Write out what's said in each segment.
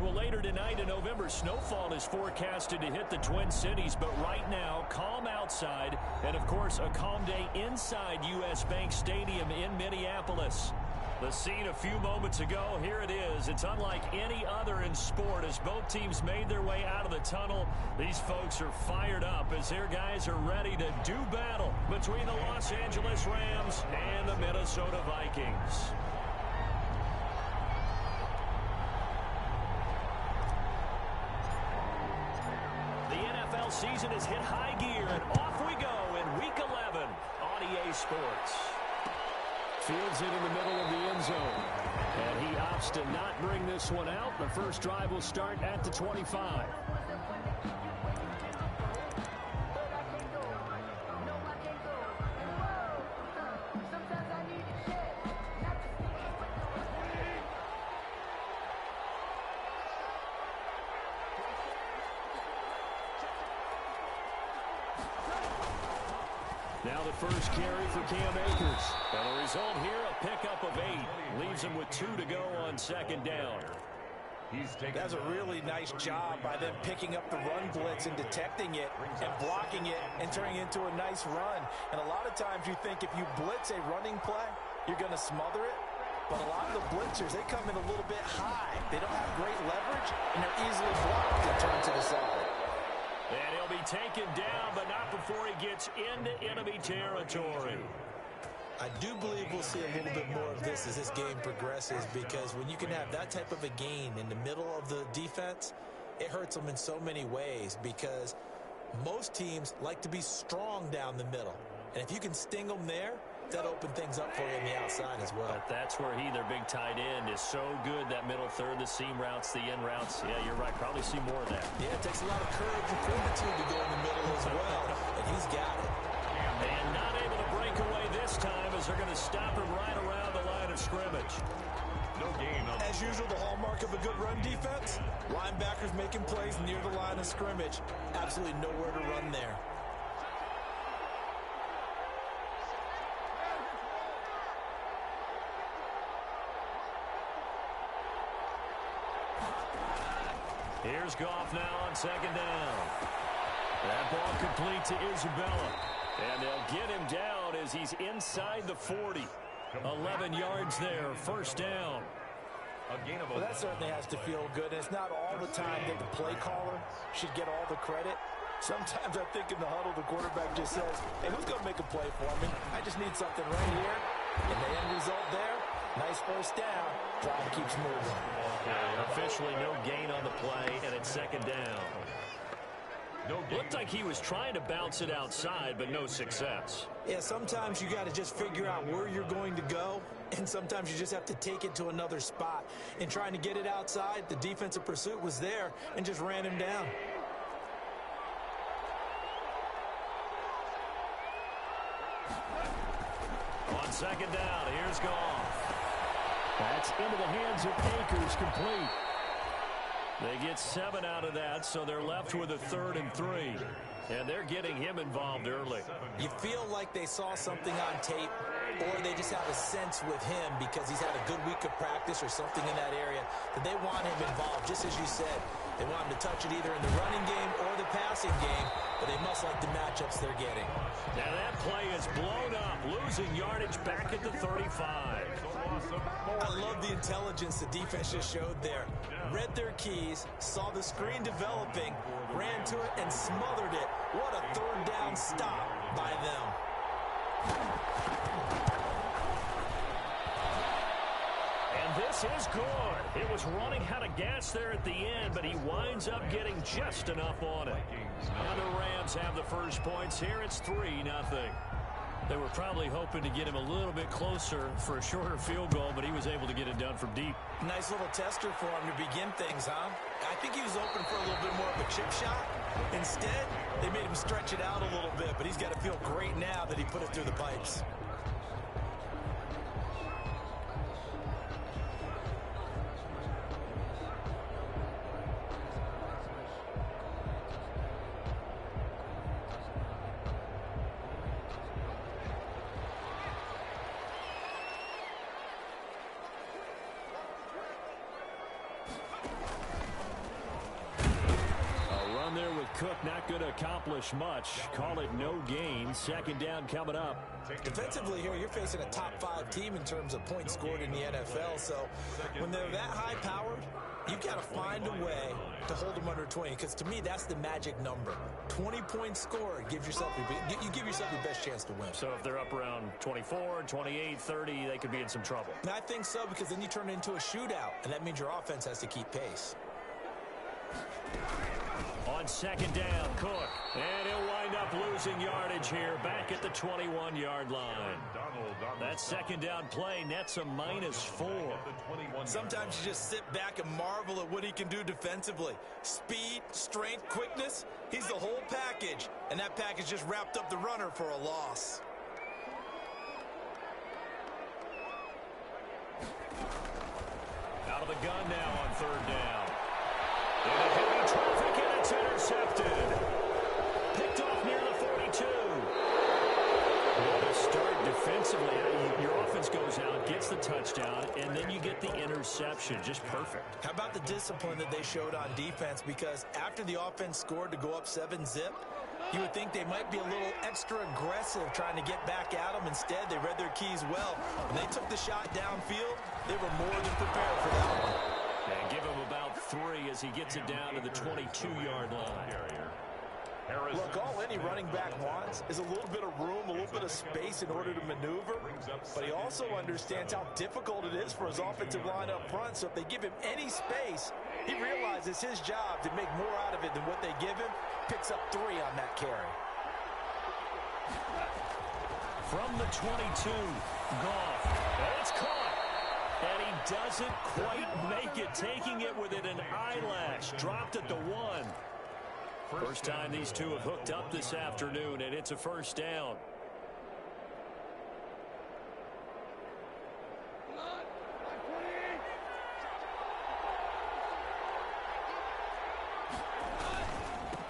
Well, later tonight, a November snowfall is forecasted to hit the Twin Cities, but right now, calm outside, and of course, a calm day inside U.S. Bank Stadium in Minneapolis. The scene a few moments ago, here it is. It's unlike any other in sport as both teams made their way out of the tunnel. These folks are fired up as their guys are ready to do battle between the Los Angeles Rams and the Minnesota Vikings. The NFL season has hit high gear, and off we go in Week 11 on EA Sports. Fields it in the middle of the end zone. And he opts to not bring this one out. The first drive will start at the 25. Now the first carry for Cam Akers. And the result here, a pickup of 8. Leaves him with 2 to go on second down. That's a really nice job by them picking up the run blitz and detecting it and blocking it and turning it into a nice run. And a lot of times you think if you blitz a running play, you're going to smother it. But a lot of the blitzers, they come in a little bit high. They don't have great leverage, and they're easily blocked and turned to the side. And he'll be taken down, but not before he gets into enemy territory. I do believe we'll see a little bit more of this as this game progresses, because when you can have that type of a gain in the middle of the defense, it hurts them in so many ways, because most teams like to be strong down the middle. And if you can sting them there, that opens things up for you on the outside as well. But that's where their big tight end, is so good, that middle third, the seam routes, the in routes. Yeah, you're right. Probably see more of that. Yeah, it takes a lot of courage and fortitude to go in the middle as well, and he's got it. And not able to break away this time as they're going to stop him right around the line of scrimmage. No gain. As usual, the hallmark of a good run defense, linebackers making plays near the line of scrimmage. Absolutely nowhere to run there. Here's Goff now on second down. That ball complete to Isabella. And they'll get him down as he's inside the 40. 11 yards there, first down. Well, that certainly has to feel good. And it's not all the time that the play caller should get all the credit. Sometimes I think in the huddle, the quarterback just says, hey, who's going to make a play for me? I just need something right here. And the end result there, nice first down. Drive keeps moving. Officially no gain on the play, and it's second down. Looked like he was trying to bounce it outside, but no success. Yeah, sometimes you got to just figure out where you're going to go, and sometimes you just have to take it to another spot. In trying to get it outside, the defensive pursuit was there and just ran him down. On second down, here's Goff. That's into the hands of Akers, complete. They get 7 out of that, so they're left with a 3rd and 3. And they're getting him involved early. You feel like they saw something on tape, or they just have a sense with him because he's had a good week of practice or something in that area that they want him involved, just as you said. They want him to touch it either in the running game or the passing game, but they must like the matchups they're getting. Now that play is blown up, losing yardage back at the 35. I love the intelligence the defense just showed there. Read their keys, saw the screen developing, ran to it, and smothered it. What a third down stop by them. And this is good. It was running out of gas there at the end, but he winds up getting just enough on it. And the Rams have the first points here. It's 3-0. They were probably hoping to get him a little bit closer for a shorter field goal, but he was able to get it done from deep. Nice little tester for him to begin things, huh? I think he was open for a little bit more of a chip shot. Instead, they made him stretch it out a little bit, but he's got to feel great now that he put it through the pipes. Cook not going to accomplish much. Call it no gain. Second down coming up. Defensively here, you're facing a top 5 team in terms of points scored in the NFL. So when they're that high-powered, you've got to find a way to hold them under 20, because to me, that's the magic number. 20 points scored, you give yourself your best chance to win. So if they're up around 24, 28, 30, they could be in some trouble. And I think so, because then you turn it into a shootout, and that means your offense has to keep pace. On second down, Cook. And he'll wind up losing yardage here back at the 21-yard line. That second down play nets a -4. Sometimes you just sit back and marvel at what he can do defensively. Speed, strength, quickness, he's the whole package. And that package just wrapped up the runner for a loss. Out of the gun now on third down. Into heavy traffic, and it's intercepted. Picked off near the 42. What a start defensively. Your offense goes out, gets the touchdown, and then you get the interception. Just perfect. How about the discipline that they showed on defense? Because after the offense scored to go up 7-zip, you would think they might be a little extra aggressive trying to get back at them. Instead, they read their keys well. When they took the shot downfield, they were more than prepared for that one. And give him about 3 as he gets it down to the 22-yard line. Look, all any running back wants is a little bit of room, a little bit of space in order to maneuver. But he also understands how difficult it is for his offensive line up front. So if they give him any space, he realizes his job to make more out of it than what they give him. Picks up 3 on that carry. From the 22, Goff. And it's caught. And he doesn't quite make it, taking it within an eyelash. Dropped at the 1. First time these two have hooked up this afternoon, and it's a first down.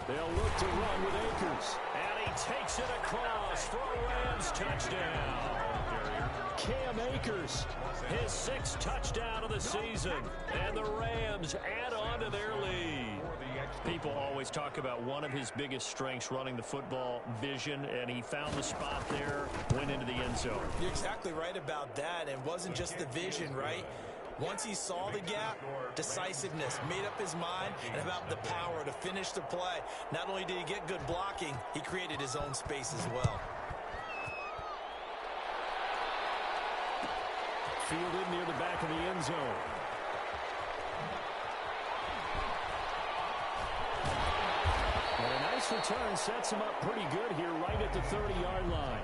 They'll look to run with Akers. And he takes it across for a Rams touchdown. Cam Akers, his 6th touchdown of the season. And the Rams add on to their lead. People always talk about one of his biggest strengths, running the football, vision, and he found the spot there, went into the end zone. You're exactly right about that. It wasn't just the vision, right? Once he saw the gap, decisiveness, made up his mind, and about the power to finish the play. Not only did he get good blocking, he created his own space as well. Fielded near the back of the end zone. And a nice return sets him up pretty good here right at the 30-yard line.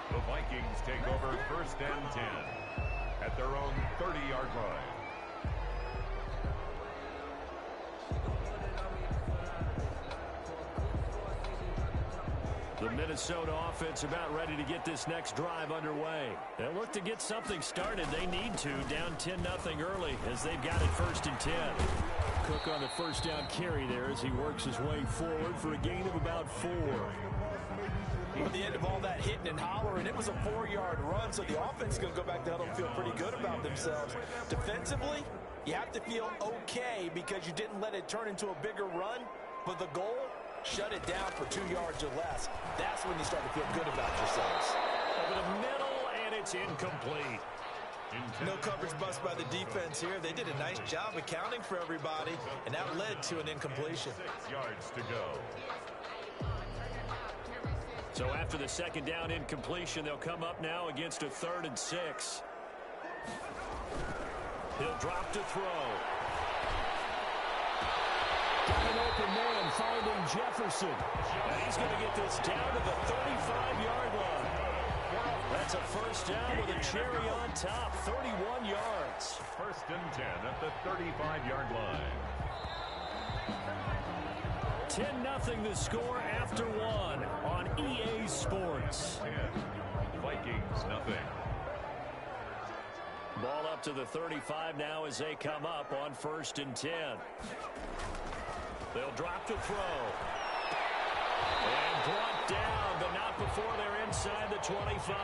The Vikings take over 1st and 10 at their own 30-yard line. The Minnesota offense about ready to get this next drive underway. They'll look to get something started. They need to, down 10-0 early as they've got it 1st and 10. Cook on the first down carry there as he works his way forward for a gain of about 4. At the end of all that hitting and hollering, it was a 4-yard run, so the offense is going to go back down and feel pretty good about themselves. Defensively, you have to feel okay because you didn't let it turn into a bigger run, but the goal, shut it down for 2 yards or less. That's when you start to feel good about yourselves. Over the middle, and it's incomplete. No coverage bust by the defense here. They did a nice job accounting for everybody, and that led to an incompletion. 6 yards to go. So after the second down incompletion, they'll come up now against a 3rd and 6. He'll drop to throw. Got an open man finding Jefferson. And he's going to get this down to the 35-yard line. That's a first down with a cherry on top, 31 yards. 1st and 10 at the 35-yard line. 10-0 the score after 1 on EA Sports. 10. Vikings nothing. Ball up to the 35 now as they come up on 1st and 10. They'll drop to throw. And brought down, but not before they're inside the 25.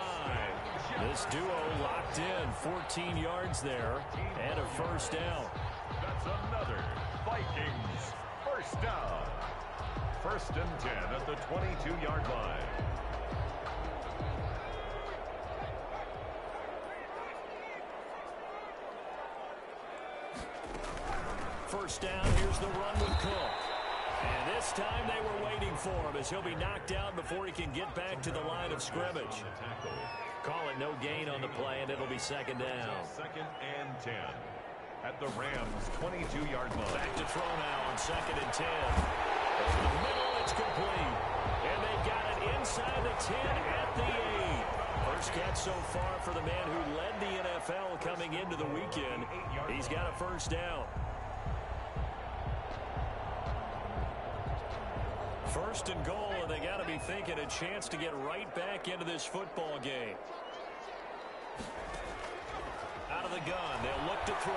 This duo locked in, 14 yards there, and a first down. That's another Vikings first down. First and 10 at the 22-yard line. First down, here's the run with Cook. And this time they were waiting for him as he'll be knocked out before he can get back to the line of scrimmage. Call it no gain on the play, and it'll be second down. Second and 10 at the Rams' 22-yard line. Back to throw now on second and 10. Over the middle, it's complete. And they've got it inside the 10 at the 8. First catch so far for the man who led the NFL coming into the weekend. He's got a first down. First and goal, and they got to be thinking a chance to get right back into this football game. Out of the gun, they'll look to throw.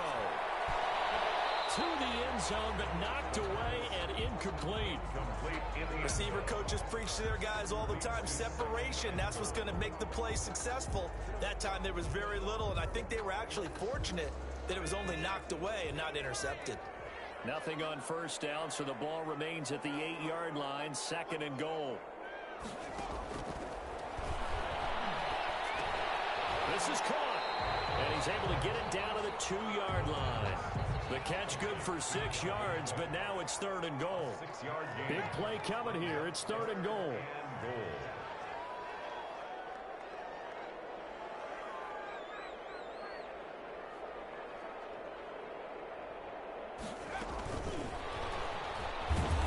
To the end zone, but knocked away and incomplete. Receiver coaches preach to their guys all the time. Separation, that's what's going to make the play successful. That time there was very little, and I think they were actually fortunate that it was only knocked away and not intercepted. Nothing on first down, so the ball remains at the 8-yard line, second and goal. This is caught, and he's able to get it down to the 2-yard line. The catch good for 6 yards, but now it's third and goal. Big play coming here. It's third and goal.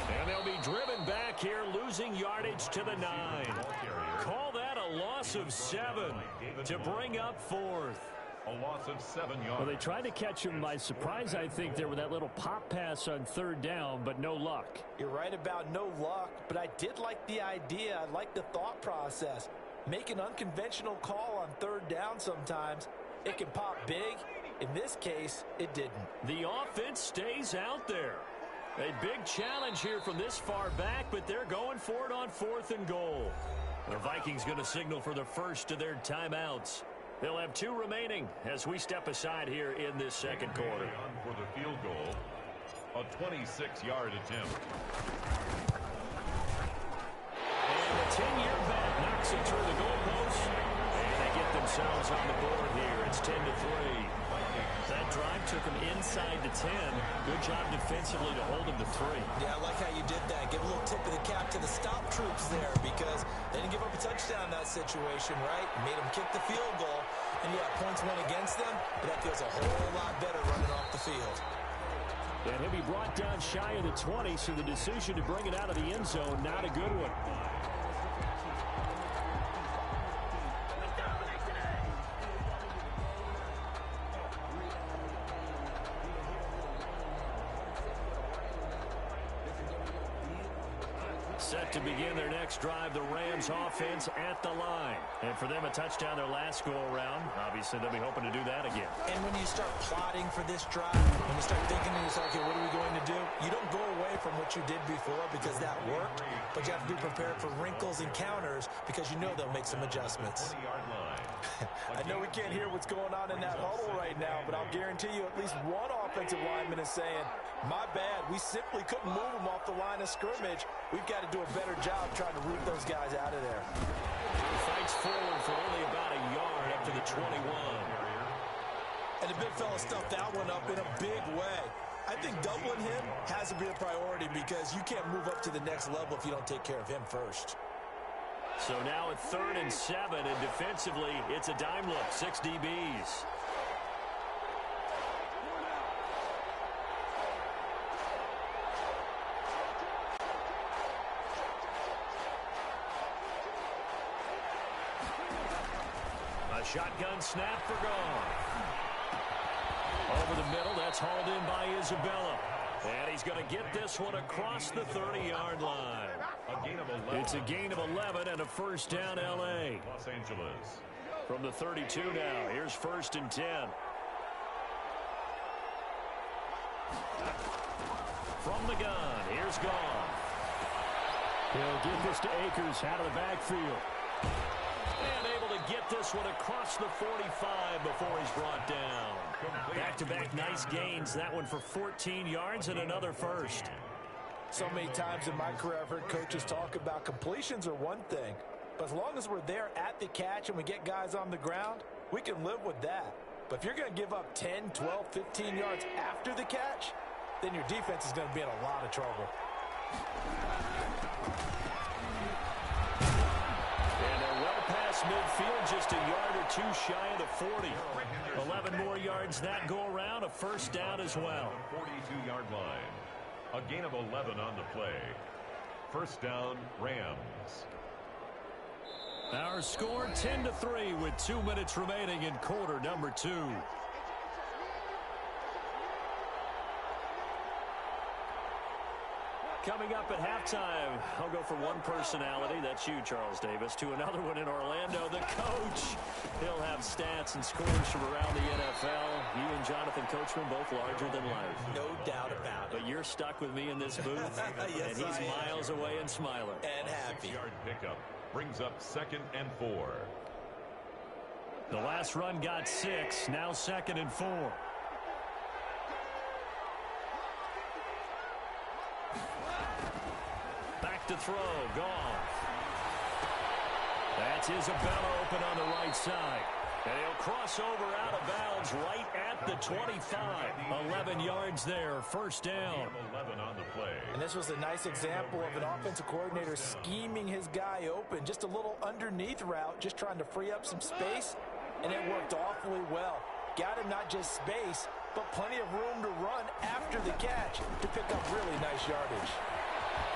And they'll be driven back here, losing yardage to the 9. Call that a loss of 7 to bring up fourth. A loss of 7 yards. Well, they tried to catch him by surprise, I think, there with that little pop pass on third down, but no luck. You're right about no luck, but I did like the idea. I like the thought process. Make an unconventional call on third down sometimes. It can pop big. In this case, it didn't. The offense stays out there. A big challenge here from this far back, but they're going for it on fourth and goal. The Vikings going to signal for the first of their timeouts. They'll have 2 remaining as we step aside here in this second quarter. For the field goal, a 26-yard attempt. And the 10-year back knocks it through the goalpost. And they get themselves on the board here. It's 10-3. That drive took them inside the 10. Good job defensively to hold them to 3. Yeah, I like how you did that. Give a little tip of the cap to the stop troops there because they didn't give up a touchdown in that situation, right? Made them kick the field goal. And yeah, points went against them, but that feels a whole lot better running off the field. And he'll be brought down shy of the 20, so the decision to bring it out of the end zone, not a good one. Set to begin their next drive, the Rams offense at the line. And for them, a touchdown their last go-around. Obviously, they'll be hoping to do that again. And when you start plotting for this drive, when you start thinking to yourself, okay, what are we going to do? You don't go away from what you did before because that worked, but you have to be prepared for wrinkles and counters because you know they'll make some adjustments. I know we can't hear what's going on in that huddle right now, but I'll guarantee you at least one offensive lineman is saying, my bad, we simply couldn't move them off the line of scrimmage. We've got to do a better job trying to root those guys out of there. He fights forward for only about a yard up to the 21. And the big fella stuffed that one up in a big way. I think doubling him has to be a priority because you can't move up to the next level if you don't take care of him first. So now at 3rd and 7, and defensively, it's a dime look, 6 DBs. A shotgun snap for Goff. Over the middle, that's hauled in by Isabella. And he's going to get this one across the 30-yard line. A gain of 11. It's a gain of 11 and a first down, L.A. Los Angeles. From the 32 now, here's 1st and 10. From the gun, here's Goff. He'll get this to Akers out of the backfield. And able to get this one across the 45 before he's brought down. Back-to-back nice gains. That one for 14 yards and another first. So many times in my career, I've heard coaches talk about completions are one thing, but as long as we're there at the catch and we get guys on the ground, we can live with that. But if you're going to give up 10, 12, 15 yards after the catch, then your defense is going to be in a lot of trouble. And they're well past midfield, just a yard or two shy of the 40. 11 more yards that go around, a first down as well. 42-yard line. A gain of 11 on the play. First down, Rams. Our score 10-3 with 2 minutes remaining in quarter number 2. Coming up at halftime, I'll go from one personality, that's you, Charles Davis, to another one in Orlando, the coach. He'll have stats and scores from around the NFL. You and Jonathan Coachman both larger than life. No doubt about it. But you're stuck with me in this booth, yes, and he's miles away and smiling. And happy. 6-yard pickup brings up 2nd and 4. The last run got 6, now 2nd and 4. Back to throw, gone. That's Isabella open on the right side. And he'll cross over out of bounds right at the 25. 11 yards there, first down. 11 on the play. And this was a nice example of an offensive coordinator scheming his guy open. Just a little underneath route, just trying to free up some space. And it worked awfully well. Got him not just space, but plenty of room to run after the catch to pick up really nice yardage.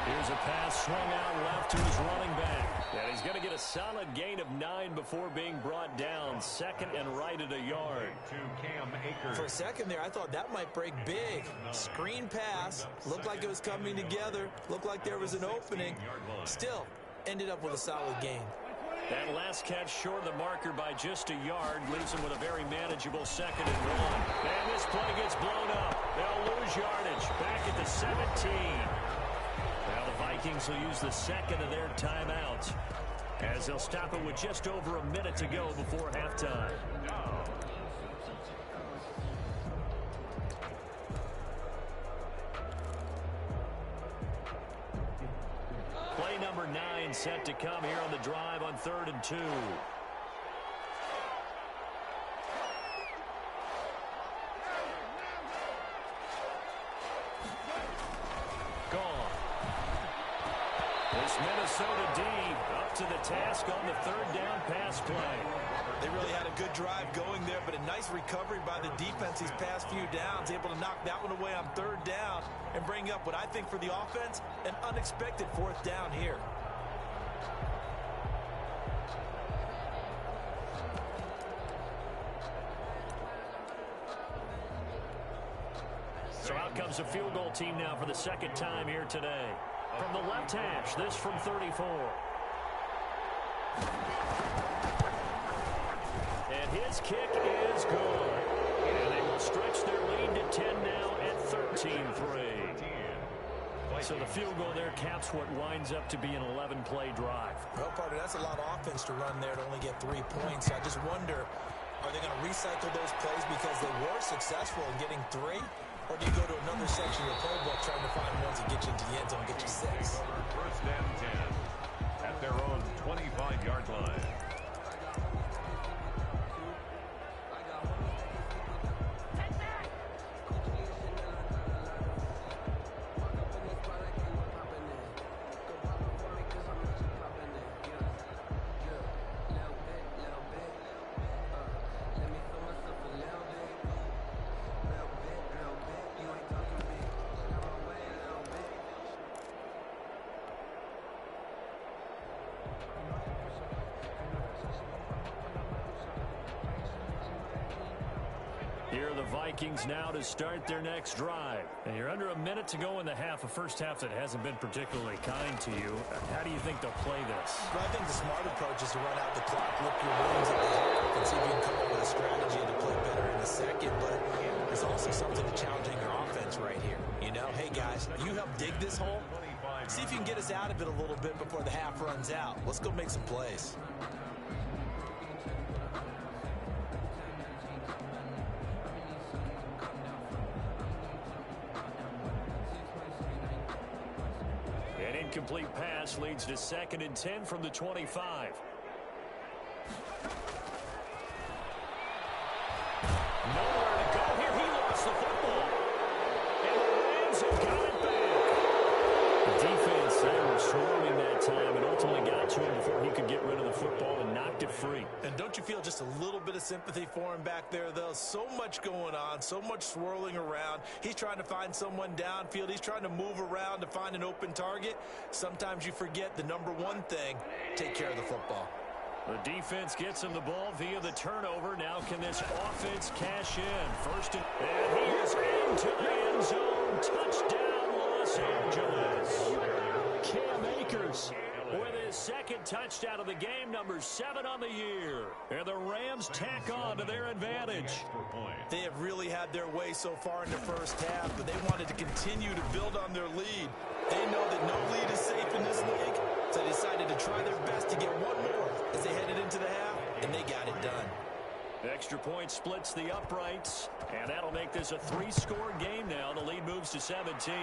Here's a pass swung out left to his running back. And he's going to get a solid gain of 9 before being brought down. 2nd and right at a yard. To Cam Akers. For a second there, I thought that might break big. Screen pass. Looked like it was coming together. Looked like there was an opening. Still, ended up with a solid gain. That last catch short of the marker by just a yard leaves him with a very manageable 2nd and 1. And this play gets blown up. They'll lose yardage. Back at the 17. Now the Vikings will use the 2nd of their timeouts as they'll stop it with just over a minute to go before halftime. Play number 9 set to come here on the drive on 3rd and 2. Minnesota D up to the task on the 3rd down pass play. They really had a good drive going there, but a nice recovery by the defense these past few downs, able to knock that one away on 3rd down and bring up what I think for the offense, an unexpected 4th down here. So out comes a field goal team now for the 2nd time here today. From the left hash, this from 34. And his kick is good. And they will stretch their lead to 10 now at 13-3. So the field goal there caps what winds up to be an 11-play drive. Well, partner, that's a lot of offense to run there to only get 3 points. I just wonder, are they going to recycle those plays because they were successful in getting 3? Or do you go to another section of the playbook trying to find ones that get you into the end zone and get you 6? First and 10 at their own 25-yard line. Here are the Vikings now to start their next drive. And you're under a minute to go in the half, a first half that hasn't been particularly kind to you. How do you think they'll play this? Well, I think the smart approach is to run out the clock, look your wings at the half, and see if you can come up with a strategy to play better in the second. But there's also something challenging your offense right here. You know, hey, guys, you help dig this hole. See if you can get us out of it a little bit before the half runs out. Let's go make some plays. incomplete pass leads to 2nd and 10 from the 25. Nowhere to go here. He lost the football. And the Rams have got it back. The defense there was swarming that time and ultimately got to him before he could get rid of the football and knocked it free. And don't you feel just a little bit of sympathy for him back there, though? So much going on, so much swirling around. He's trying to find someone downfield. He's trying to move around to find an open target. Sometimes you forget the number one thing, take care of the football. The defense gets him the ball via the turnover. Now can this offense cash in? First and he is into the end zone. Touchdown, Los Angeles. Cam Akers with his 2nd touchdown of the game, number 7 on the year. And the Rams tack on to their advantage. They have really had their way so far in the first half, but they wanted to continue to build on their lead. They know that no lead is safe in this league, so they decided to try their best to get one more as they headed into the half, and they got it done. Extra point splits the uprights, and that'll make this a 3-score game now. The lead moves to 17.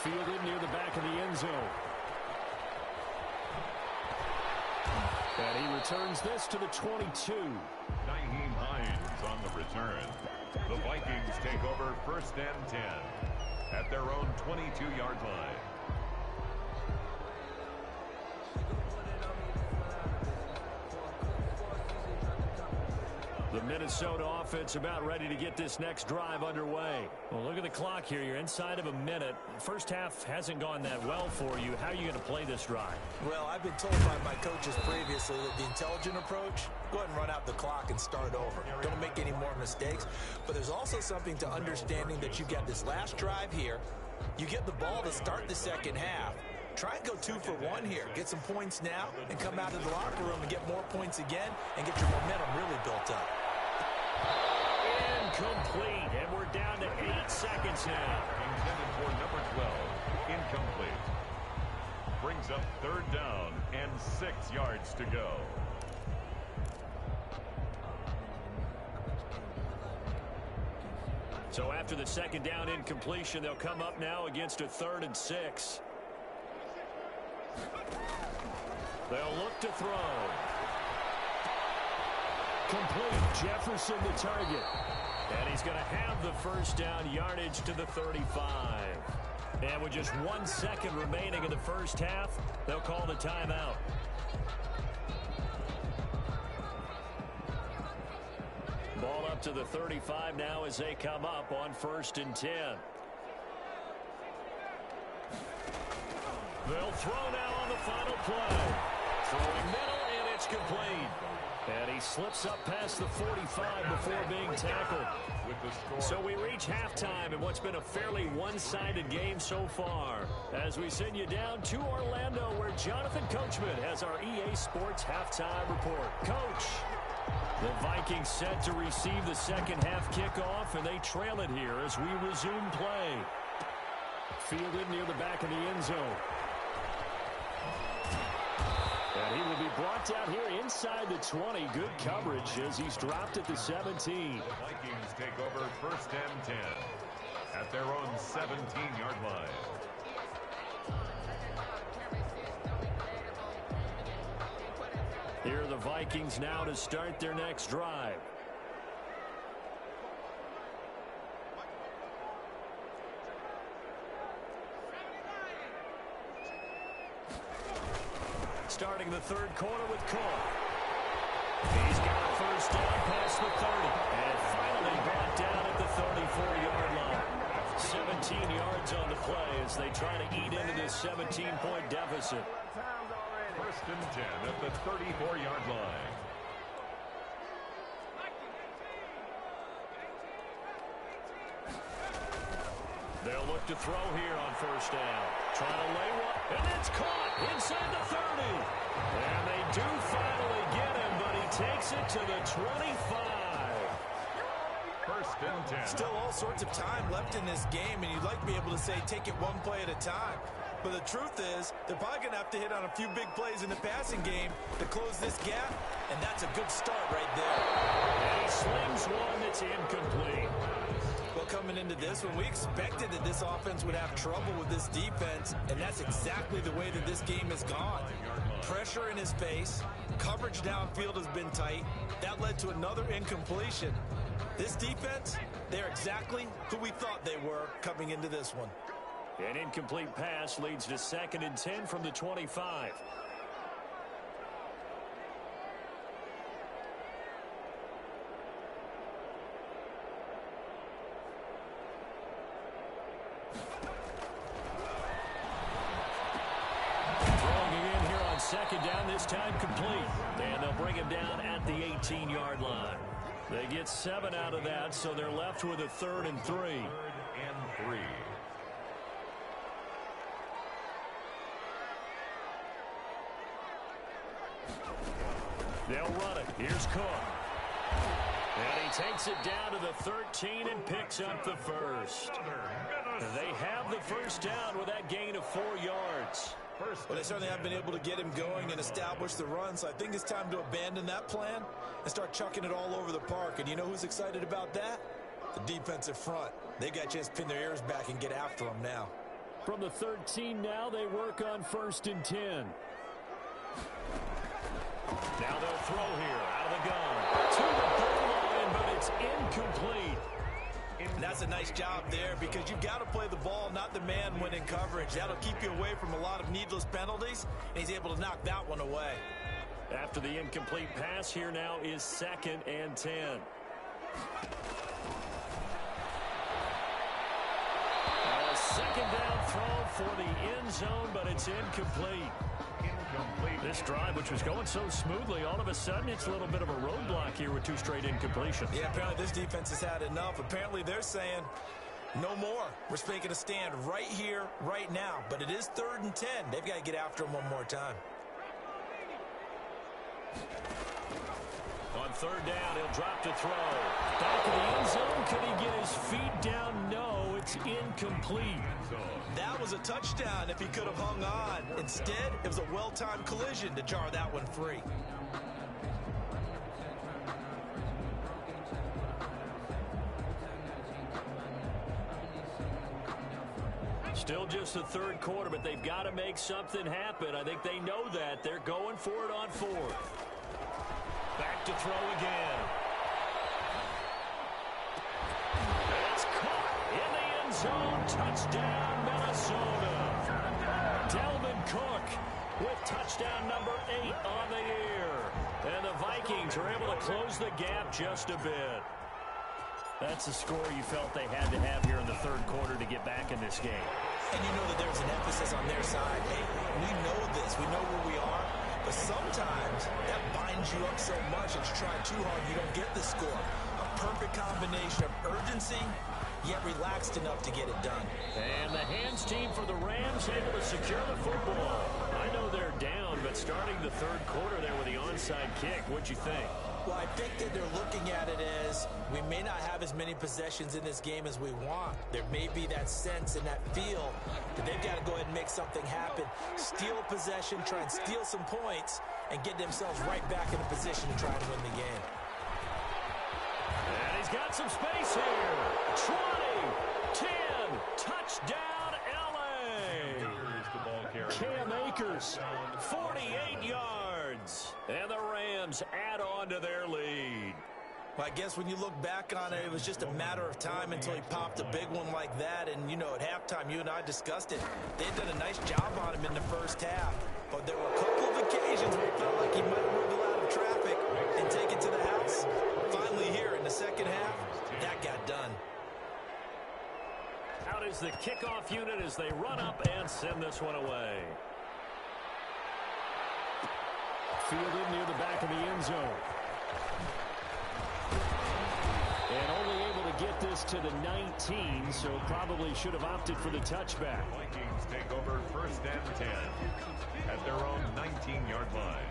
Fielded near the back of the end zone. And he returns this to the 22. Nyheim Hines on the return. The Vikings take over 1st and 10 at their own 22-yard line. The Minnesota offense about ready to get this next drive underway. Well, look at the clock here. You're inside of a minute. First half hasn't gone that well for you. How are you going to play this drive? Well, I've been told by my coaches previously that the intelligent approach, go ahead and run out the clock and start over. Don't make any more mistakes. But there's also something to understanding that you get this last drive here. You get the ball to start the second half. Try and go 2 for 1 here. Get some points now and come out of the locker room and get more points again and get your momentum really built up. Incomplete, and we're down to 8 seconds now. Intended for number 12, incomplete. Brings up 3rd down and 6 yards to go. So after the 2nd down incompletion, they'll come up now against a 3rd and 6. They'll look to throw. Complete. Jefferson the target. And he's going to have the 1st down, yardage to the 35. And with just 1 second remaining in the first half, they'll call the timeout. Ball up to the 35 now as they come up on 1st and 10. They'll throw now on the final play. Throwing middle, and it's complete. And he slips up past the 45 before being tackled. So we reach halftime in what's been a fairly one-sided game so far. As we send you down to Orlando, where Jonathan Coachman has our EA Sports halftime report. Coach, the Vikings set to receive the second half kickoff, and they trail it here as we resume play. Fielded near the back of the end zone. And he will be brought down here inside the 20. Good coverage as he's dropped at the 17. The Vikings take over 1st and 10 at their own 17-yard line. Here are the Vikings now to start their next drive. Starting the 3rd quarter with Cole. He's got a 1st down past the 30. And finally brought down at the 34-yard line. 17 yards on the play as they try to eat into this 17-point deficit. 1st and 10 at the 34-yard line. They'll look to throw here on 1st down. Trying to lay one, and it's caught inside the 30. And they do finally get him, but he takes it to the 25. 1st and 10. Still all sorts of time left in this game, and you'd like to be able to say take it one play at a time. But the truth is, they're probably going to have to hit on a few big plays in the passing game to close this gap, and that's a good start right there. And he slings one that's incomplete. Well, coming into this one, we expected that this offense would have trouble with this defense, and that's exactly the way that this game has gone. Pressure in his face, coverage downfield has been tight. That led to another incompletion. This defense, they're exactly who we thought they were coming into this one. An incomplete pass leads to 2nd and 10 from the 25. Second down, this time complete. And they'll bring him down at the 18-yard line. They get 7 out of that, so they're left with a 3rd and 3. 3rd and 3. They'll run it. Here's Cook. And he takes it down to the 13 and picks up the first. They have the first down with that gain of 4 yards. Well, they certainly have been able to get him going and establish the run, so I think it's time to abandon that plan and start chucking it all over the park. And you know who's excited about that? The defensive front. They've got a chance to pin their ears back and get after him now. From the 13 now, they work on 1st and 10. Now they'll throw here out of the gun. To the goal line, but it's incomplete. And that's a nice job there because you've got to play the ball, not the man when in coverage. That'll keep you away from a lot of needless penalties, and he's able to knock that one away. After the incomplete pass, here now is 2nd and 10. A 2nd down throw for the end zone, but it's incomplete. This drive, which was going so smoothly, all of a sudden it's a little bit of a roadblock here with 2 straight incompletions. Yeah, apparently this defense has had enough. Apparently they're saying no more. We're making a stand right here, right now. But it is 3rd and 10. They've got to get after him one more time. On 3rd down, he'll drop to throw. Back in the end zone. Can he get his feet down? No, it's incomplete. That was a touchdown if he could have hung on. Instead, it was a well-timed collision to jar that one free. Still just the 3rd quarter, but they've got to make something happen. I think they know that. They're going for it on 4th. Back to throw again. It's caught in the end zone. Touchdown, Minnesota. Dalvin Cook with touchdown number 8 on the year. And the Vikings are able to close the gap just a bit. That's a score you felt they had to have here in the 3rd quarter to get back in this game. And you know that there's an emphasis on their side. Hey, we know this. We know where we are. But sometimes that binds you up so much that you try too hard, you don't get the score. A perfect combination of urgency, yet relaxed enough to get it done. And the hands team for the Rams able to secure the football. I know they're down, but starting the 3rd quarter there with the onside kick, what'd you think? Well, I think that they're looking at it as we may not have as many possessions in this game as we want. There may be that sense and that feel that they've got to go ahead and make something happen. Steal a possession, try and steal some points, and get themselves right back in a position to try and win the game. And he's got some space here. 20, 10, touchdown, L.A. Cam Akers, 48 yards. And the Rams add on to their lead. Well, I guess when you look back on it, it was just a matter of time until he popped a big one like that. And, you know, at halftime, you and I discussed it. They had done a nice job on him in the first half. But there were a couple of occasions where it felt like he might have wiggled out of traffic and take it to the house. Finally here in the second half, that got done. Out is the kickoff unit as they run up and send this one away. Fielded near the back of the end zone. And only able to get this to the 19, so probably should have opted for the touchback. Vikings take over 1st and 10 at their own 19-yard line.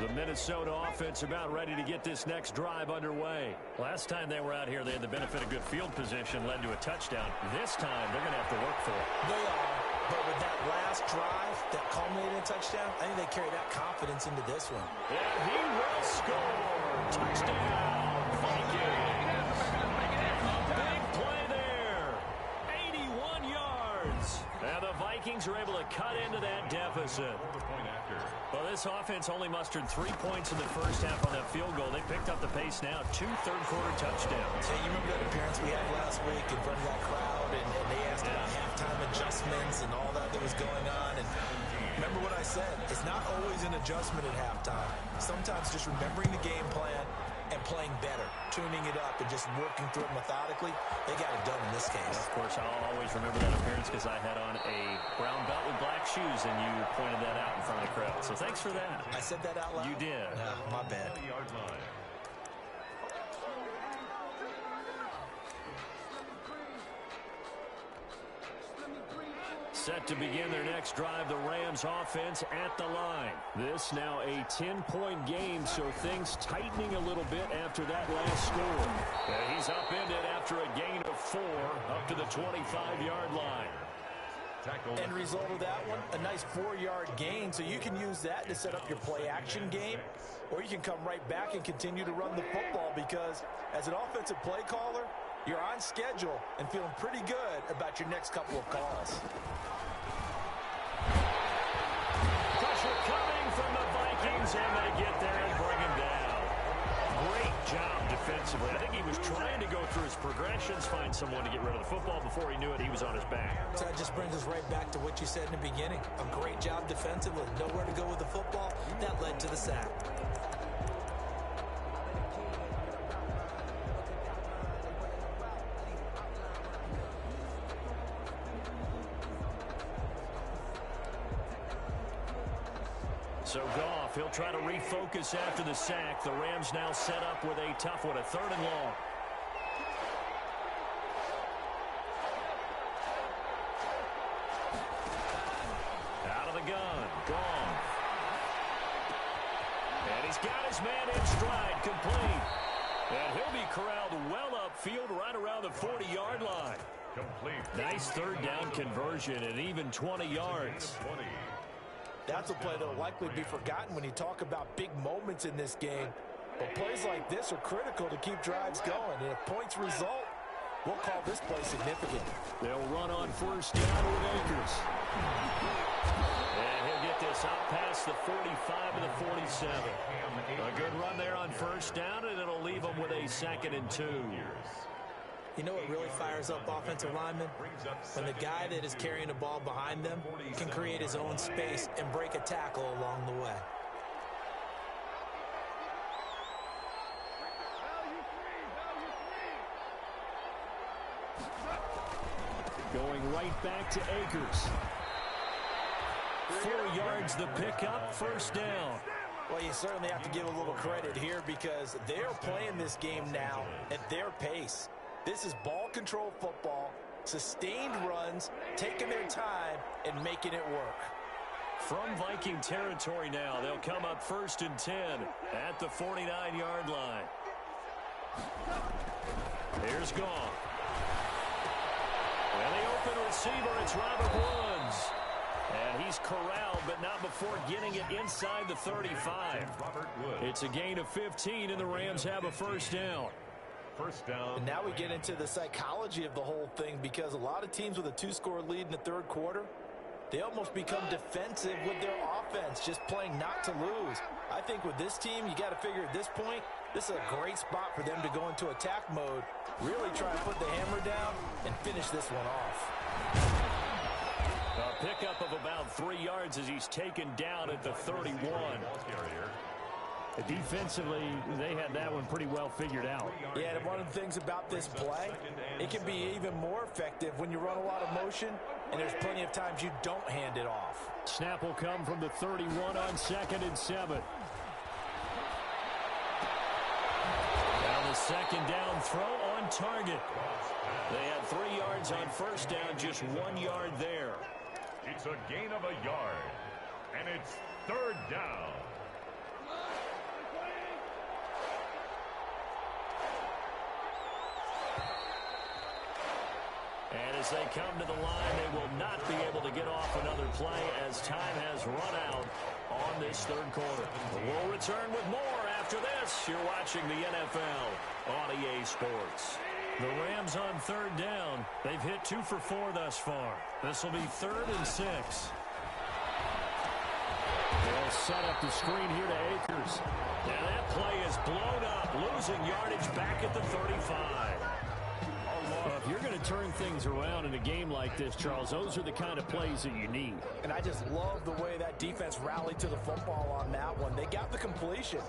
The Minnesota offense about ready to get this next drive underway. Last time they were out here, they had the benefit of good field position, led to a touchdown. This time, they're going to have to work for it. They are, but with that last last drive that culminated in a touchdown, I think they carry that confidence into this one. And he will score. Touchdown, Vikings. A big play there. 81 yards. And the Vikings are able to cut into that deficit. Well, this offense only mustered 3 points in the first half on that field goal. They picked up the pace now. 2 third-quarter touchdowns. Hey, you remember that appearance we had last week in front of that crowd, and they asked about halftime adjustments and all that was going on. And remember what I said. It's not always an adjustment at halftime. Sometimes just remembering the game plan and playing better, tuning it up and just working through it methodically. They got it done in this case. Of course, I'll always remember that appearance because I had on a brown belt with black shoes, and you pointed that out in front of the crowd. So thanks for that. I said that out loud? You did. My bad. Set to begin their next drive, the Rams offense at the line. This now a 10-point game, so things tightening a little bit after that last score. He's upended after a gain of 4 up to the 25-yard line. End result of that one, a nice 4-yard gain, so you can use that to set up your play-action game, or you can come right back and continue to run the football because as an offensive play caller, you're on schedule and feeling pretty good about your next couple of calls. Pressure coming from the Vikings, and they get there and bring him down. Great job defensively. I think he was trying to go through his progressions, find someone to get rid of the football. Before he knew it, he was on his back. So that just brings us right back to what you said in the beginning. A great job defensively. Nowhere to go with the football. That led to the sack. So Goff, he'll try to refocus after the sack. The Rams now set up with a tough one, a 3rd and long. Out of the gun, Goff. And he's got his man in stride, complete. And he'll be corralled well upfield right around the 40-yard line. Complete. Nice 3rd down conversion and even 20 yards. That's a play that will likely be forgotten when you talk about big moments in this game. But plays like this are critical to keep drives going. And if points result, we'll call this play significant. They'll run on 1st down with Akers. And he'll get this out past the 45 to the 47. A good run there on 1st down, and it'll leave them with a 2nd and 2. You know what really fires up offensive linemen? When the guy that is carrying the ball behind them can create his own space and break a tackle along the way. Going right back to Akers. 4 yards the pickup, 1st down. Well, you certainly have to give a little credit here because they're playing this game now at their pace. This is ball control football, sustained runs, taking their time, and making it work. From Viking territory now, they'll come up 1st and 10 at the 49-yard line. Here's Goff. And the open receiver, it's Robert Woods. And he's corralled, but not before getting it inside the 35. It's a gain of 15, and the Rams have a 1st down. 1st down. And now we get into the psychology of the whole thing because a lot of teams with a 2-score lead in the 3rd quarter, they almost become defensive with their offense, just playing not to lose. I think with this team, you got to figure at this point, this is a great spot for them to go into attack mode, really try to put the hammer down and finish this one off. A pickup of about 3 yards as he's taken down at the 31. Defensively, they had that one pretty well figured out. Yeah, and one of the things about this play, it can be even more effective when you run a lot of motion, and there's plenty of times you don't hand it off. Snap will come from the 31 on 2nd and 7. Now the 2nd down throw on target. They had 3 yards on 1st down, just 1 yard there. It's a gain of a yard, and it's 3rd down. And As they come to the line, they will not be able to get off another play as time has run out on this third quarter. We'll return with more after this. You're watching the NFL on EA Sports. The Rams on third down. They've hit 2 for 4 thus far. This will be 3rd and 6. They'll set up the screen here to Akers. Now that play is blown up, losing yardage back at the 35. Well, if you're going to turn things around in a game like this, Charles, those are the kind of plays that you need. And I just love the way that defense rallied to the football on that one. They got the completion,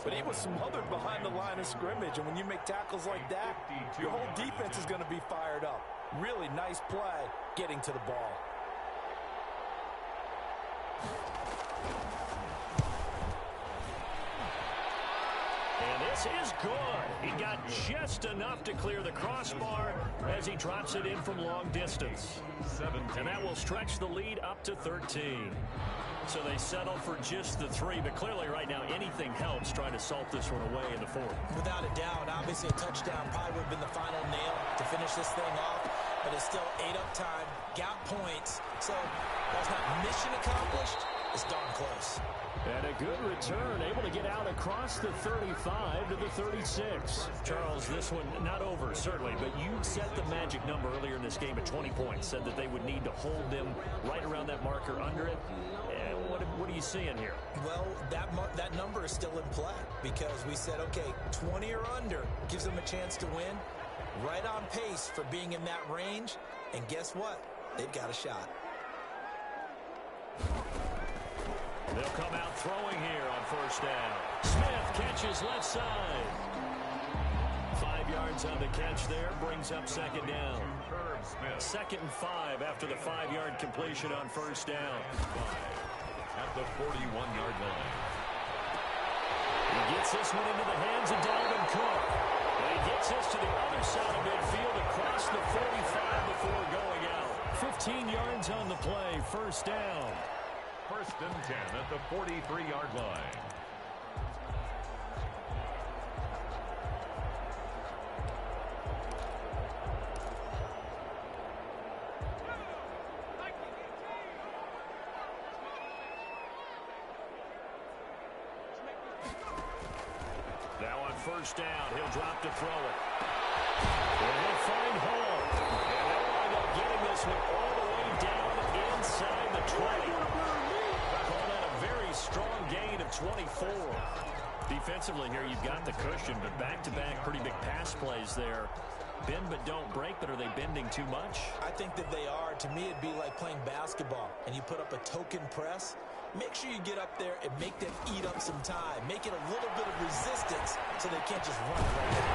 but he was smothered behind the line of scrimmage. And when you make tackles like that, your whole defense is going to be fired up. Really nice play getting to the ball. And this is good. He got just enough to clear the crossbar as he drops it in from long distance. And that will stretch the lead up to 13. So they settle for just the 3, but clearly right now anything helps trying to salt this one away in the 4th. Without a doubt, obviously a touchdown probably would have been the final nail to finish this thing off, but it's still 8 up time, got points, so that's not mission accomplished. It's darn close. And a good return, able to get out across the 35 to the 36. Charles, this one not over, certainly, but you set the magic number earlier in this game at 20 points, said that they would need to hold them right around that marker under it. What are you seeing here? Well, that number is still in play because we said, okay, 20 or under gives them a chance to win. Right on pace for being in that range, and guess what? They've got a shot. They'll come out throwing here on first down. Smith catches left side. 5 yards on the catch there, brings up second down. 2nd and 5 after the 5-yard completion on first down. At the 41-yard line. He gets this one into the hands of Dalvin Cook. And he gets this to the other side of midfield across the 45 before going out. 15 yards on the play, first down. 1st and 10 at the 43-yard line. Now on first down, he'll drop to throw it. And he'll find Hall. And they'll wind up getting this one all the way down inside the 20. Call that a very strong gain of 24. Defensively here, you've got the cushion, but back-to-back pretty big pass plays there. Bend but don't break, but are they bending too much? I think that they are. To me, it'd be like playing basketball, and you put up a token press. Make sure you get up there and make them eat up some time. Make it a little bit of resistance so they can't just run right there.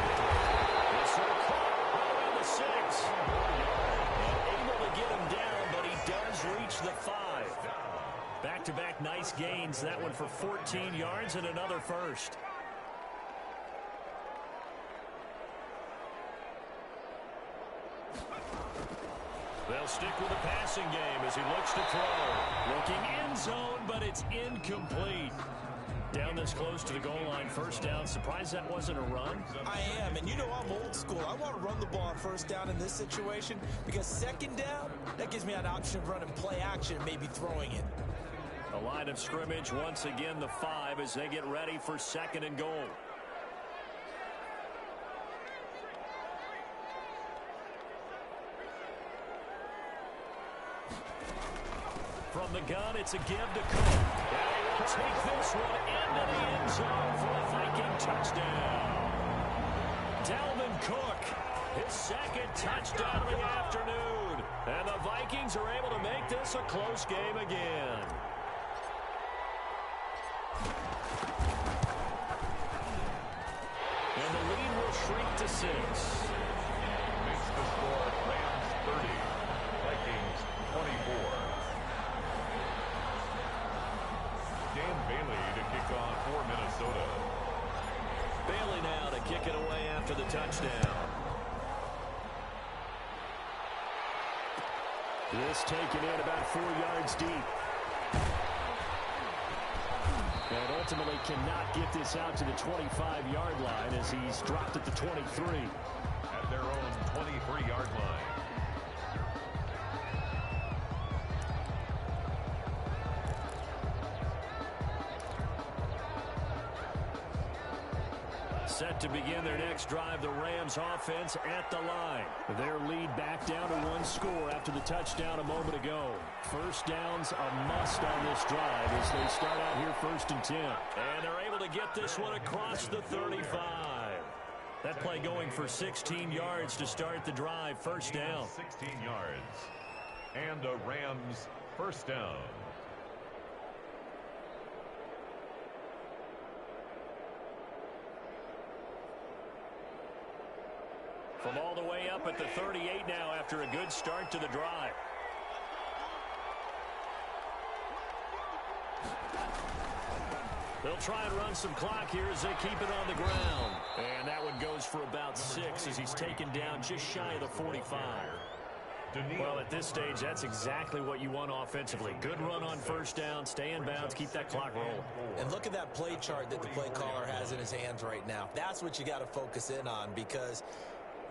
This one caught right around the 6. And able to get him down, but he does reach the 5. Back-to-back nice gains. That one for 14 yards and another first. They'll stick with the passing game as he looks to throw. Looking end zone, but it's incomplete. Down this close to the goal line, first down. Surprised that wasn't a run? I am, and you know I'm old school. I want to run the ball on first down in this situation because second down, that gives me an option of running play action and maybe throwing it. A line of scrimmage, once again the 5 as they get ready for 2nd and goal. From the gun, it's a give to Cook. And he will take this one into the end zone for a Viking touchdown. Dalvin Cook, his 2nd touchdown of the afternoon. And the Vikings are able to make this a close game again. And the lead will shrink to 6. Makes the score Rams 30, Vikings 24. Dan Bailey to kick off for Minnesota. Bailey now to kick it away after the touchdown. This taken in about 4 yards deep. And ultimately cannot get this out to the 25-yard line as he's dropped at the 23. At their own 23-yard line. Set to begin their next drive, the Rams offense at the line. Their lead back down to 1 score after the touchdown a moment ago. First down's a must on this drive as they start out here 1st and 10. And they're able to get this one across the 35. That play going for 16 yards to start the drive. First down. 16 yards. And a Rams first down. From all the way up at the 38 now after a good start to the drive. They'll try and run some clock here as they keep it on the ground. And that one goes for about 6 as he's taken down just shy of the 45. Well, at this stage, that's exactly what you want offensively. Good run on first down, stay in bounds, keep that clock rolling. And look at that play chart that the play caller has in his hands right now. That's what you got to focus in on because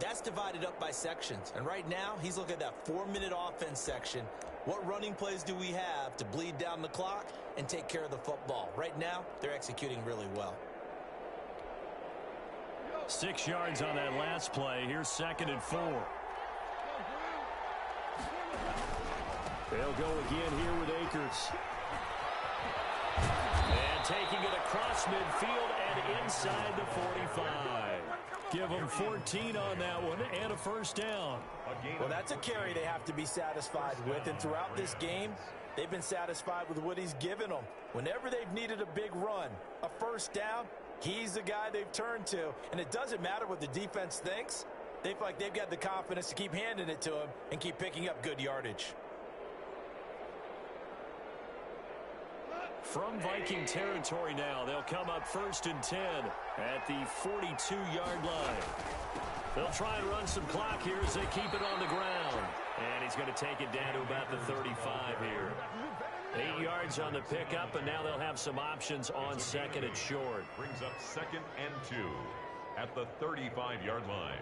that's divided up by sections. And right now, he's looking at that 4-minute offense section. What running plays do we have to bleed down the clock and take care of the football? Right now, they're executing really well. 6 yards on that last play. Here's 2nd and 4. They'll go again here with Akers. And taking it across midfield and inside the 45. Give them 14 on that one and a first down. Well, that's a carry they have to be satisfied with. And throughout this game, they've been satisfied with what he's given them. Whenever they've needed a big run, a first down, he's the guy they've turned to. And it doesn't matter what the defense thinks. They feel like they've got the confidence to keep handing it to him and keep picking up good yardage. From Viking territory now, they'll come up 1st and 10 at the 42-yard line. They'll try and run some clock here as they keep it on the ground. And he's going to take it down to about the 35 here. 8 yards on the pickup, and now they'll have some options on 2nd and short. Brings up 2nd and 2 at the 35-yard line.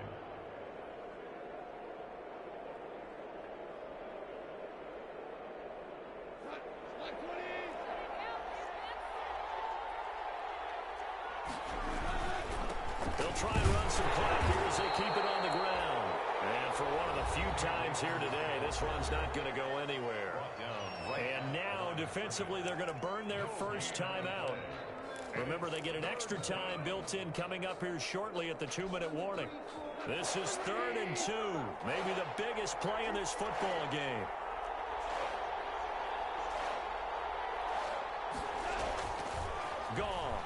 They'll try and run some clock here as they keep it on the ground. And for one of the few times here today, this run's not going to go anywhere. And now, defensively, they're going to burn their first timeout. Remember, they get an extra time built in coming up here shortly at the 2-minute warning. This is 3rd and 2, maybe the biggest play in this football game. Goff.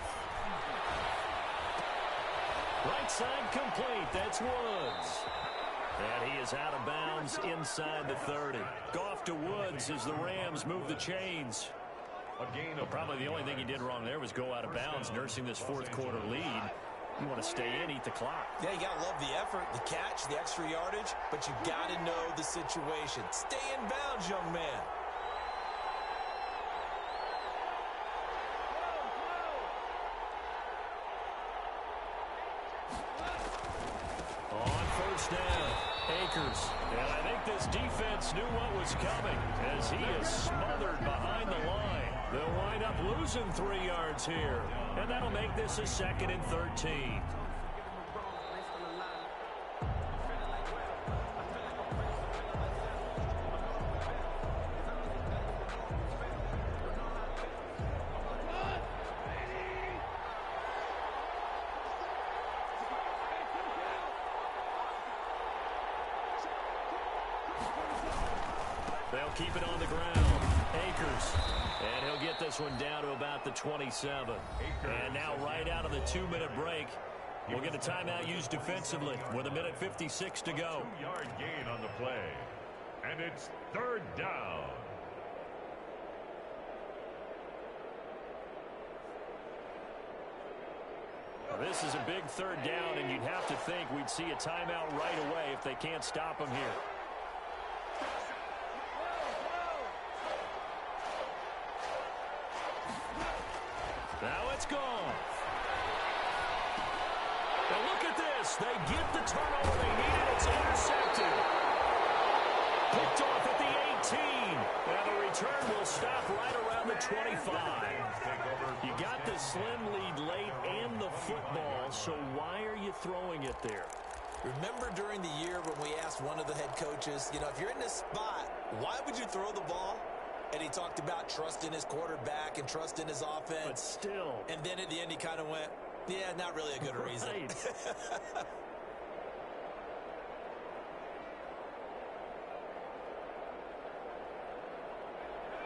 Right side complete. That's Woods. And he is out of bounds inside the 30. Goff to Woods as the Rams move the chains. Probably the only thing he did wrong there was go out of bounds, nursing this 4th quarter lead. You want to stay in, eat the clock. Yeah, you got to love the effort, the catch, the extra yardage, but you got to know the situation. Stay in bounds, young man. On first down, Akers. And I think this defense knew what was coming as he is smothered behind the line. They'll wind up losing 3 yards here. And that'll make this a 2nd and 13. They'll keep it on the ground. Akers. And he'll get this one down to about the 27. And now right out of the 2-minute break, we'll get a timeout used defensively with 1:56 to go. 2-yard gain on the play. And it's 3rd down. This is a big 3rd down, and you'd have to think we'd see a timeout right away if they can't stop him here. Now it's gone. And look at this. They get the turnover they needed. It's intercepted. Picked off at the 18. And the return will stop right around around the 25. You got the slim lead late and the football, so why are you throwing it there? Remember during the year when we asked one of the head coaches, if you're in this spot, why would you throw the ball? And he talked about trusting his quarterback and trusting his offense. But still. And then at the end he kind of went, yeah, not really a good reason.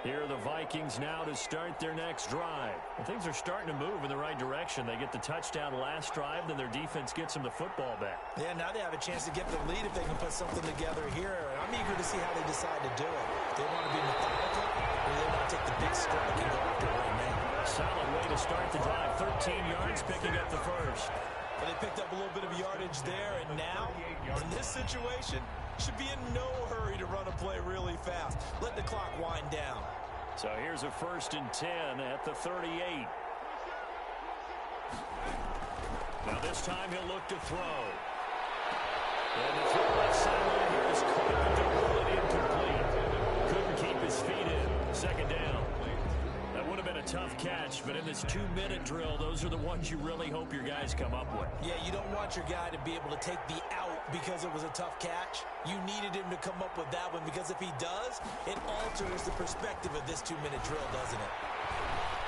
Here are the Vikings now to start their next drive. And things are starting to move in the right direction. They get the touchdown last drive, then their defense gets them the football back. Yeah, now they have a chance to get the lead if they can put something together here. I'm eager to see how they decide to do it. They want to be methodical, or they want to take the big strike and go after right now. Solid way to start the drive. 13 yards, picking up the first. And they picked up a little bit of yardage there, and now, in this situation, should be in no hurry to run a play really fast. Let the clock wind down. So here's a 1st and 10 at the 38. Now this time he'll look to throw. And the throw left sideline here is caught and incomplete. Couldn't keep his feet in. 2nd down. That would have been a tough catch, but in this 2-minute drill, those are the ones you really hope your guys come up with. Yeah, you don't want your guy to be able to take the out because it was a tough catch. You needed him to come up with that one, because if he does, it alters the perspective of this 2-minute drill, doesn't it?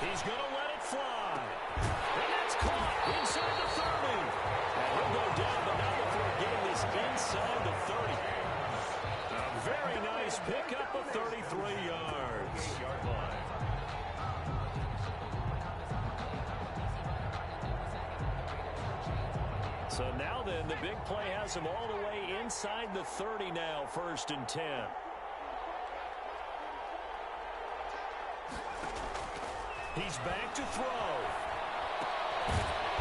He's going to let it fly. And that's caught inside the 30. And he'll go down, but not before getting this inside the 30. A very nice pickup of 33 yards. So now then, the big play has him all the way inside the 30 now, 1st and 10. He's back to throw.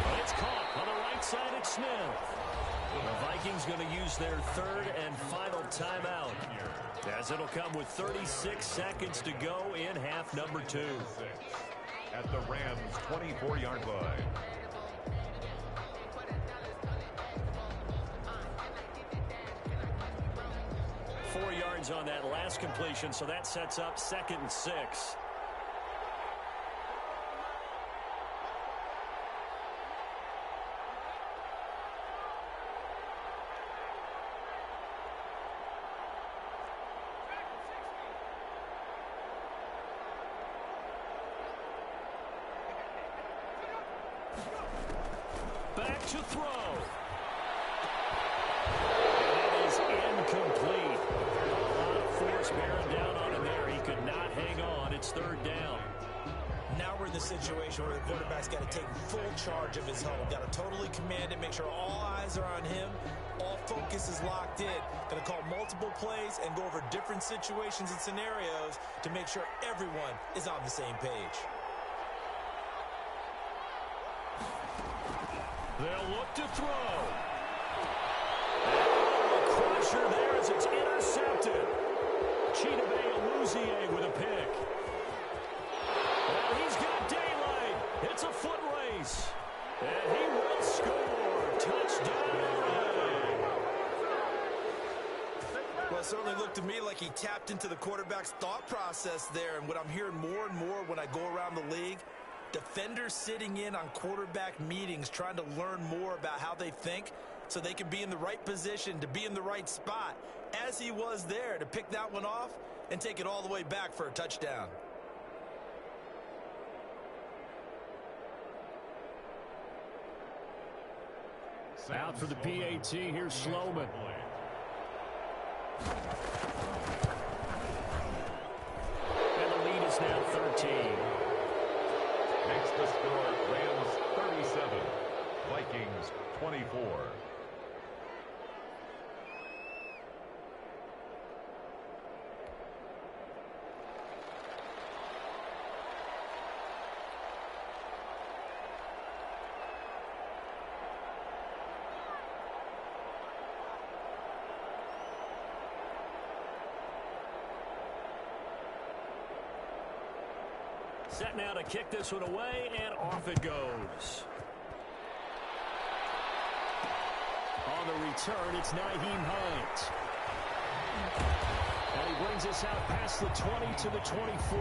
But it's caught on the right side at Smith. The Vikings going to use their 3rd and final timeout, as it'll come with 36 seconds to go in half number 2. At the Rams' 24-yard line. 4 yards on that last completion, so that sets up 2nd and 6. Back to throw. And it is incomplete. Force bearing down on him there. He could not hang on. It's 3rd down. Now we're in the situation where the quarterback's got to take full charge of his home. Got to totally command it, make sure all eyes are on him. All focus is locked in. Going to call multiple plays and go over different situations and scenarios to make sure everyone is on the same page. They'll look to throw. And a crusher there as it's intercepted. Chidobe with a pick. Well, he's got daylight. It's a foot race. And he will score. Touchdown, LA. Well, it certainly looked to me like he tapped into the quarterback's thought process there. And what I'm hearing more and more when I go around the league, defenders sitting in on quarterback meetings trying to learn more about how they think so they can be in the right position to be in the right spot, as he was there to pick that one off and take it all the way back for a touchdown. Out for the PAT, here's Sloman. And the lead is now 13. Makes the score Rams 37, Vikings 24. Set now to kick this one away, and off it goes. On the return, it's Nyheim Hines. And he brings us out past the 20 to the 24.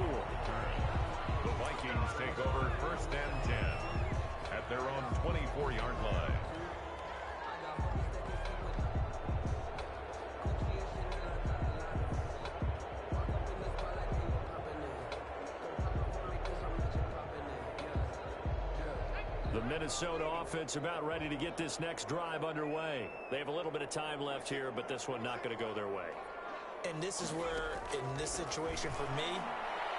Vikings take over 1st and 10 at their own 24-yard line. The Minnesota offense about ready to get this next drive underway. They have a little bit of time left here, but this one not going to go their way. And this is where, in this situation for me,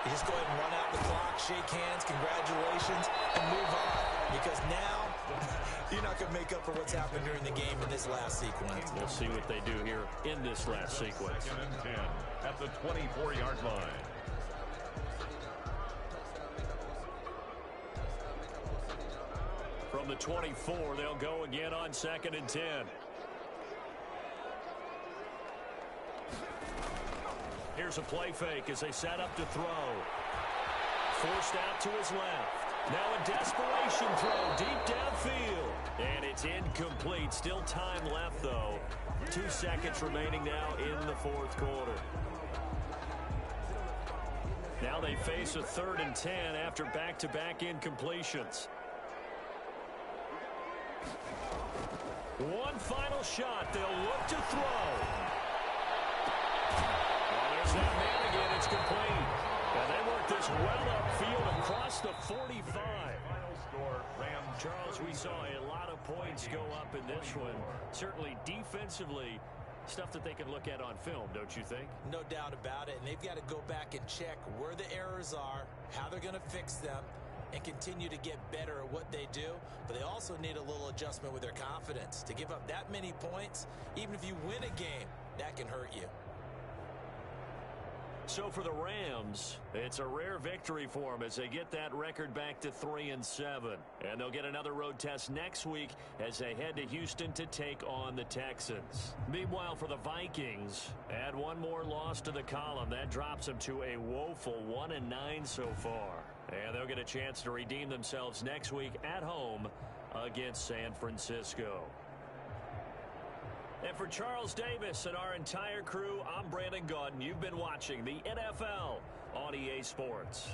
you just go ahead and run out the clock, shake hands, congratulations, and move on. Because now, you're not going to make up for what's happened during the game in this last sequence. We'll see what they do here in this last sequence. 2nd and 10 at the 24-yard line. From the 24, they'll go again on 2nd and 10. Here's a play fake as they set up to throw. Forced out to his left. Now a desperation throw deep downfield. And it's incomplete. Still time left, though. 2 seconds remaining now in the 4th quarter. Now they face a 3rd and 10 after back-to-back incompletions. One final shot. They'll look to throw. Well, there's that man again. It's complete. And they work this well upfield across the 45. Final score, Rams. Charles, we saw a lot of points go up in this one. Certainly defensively, stuff that they can look at on film, don't you think? No doubt about it. And they've got to go back and check where the errors are, how they're going to fix them, and continue to get better at what they do. But they also need a little adjustment with their confidence. To give up that many points, even if you win a game, that can hurt you. So for the Rams, it's a rare victory for them as they get that record back to 3-7. And they'll get another road test next week as they head to Houston to take on the Texans. Meanwhile, for the Vikings, add one more loss to the column. That drops them to a woeful 1-9 so far. And they'll get a chance to redeem themselves next week at home against San Francisco. And for Charles Davis and our entire crew, I'm Brandon Gaudin. You've been watching the NFL on EA Sports.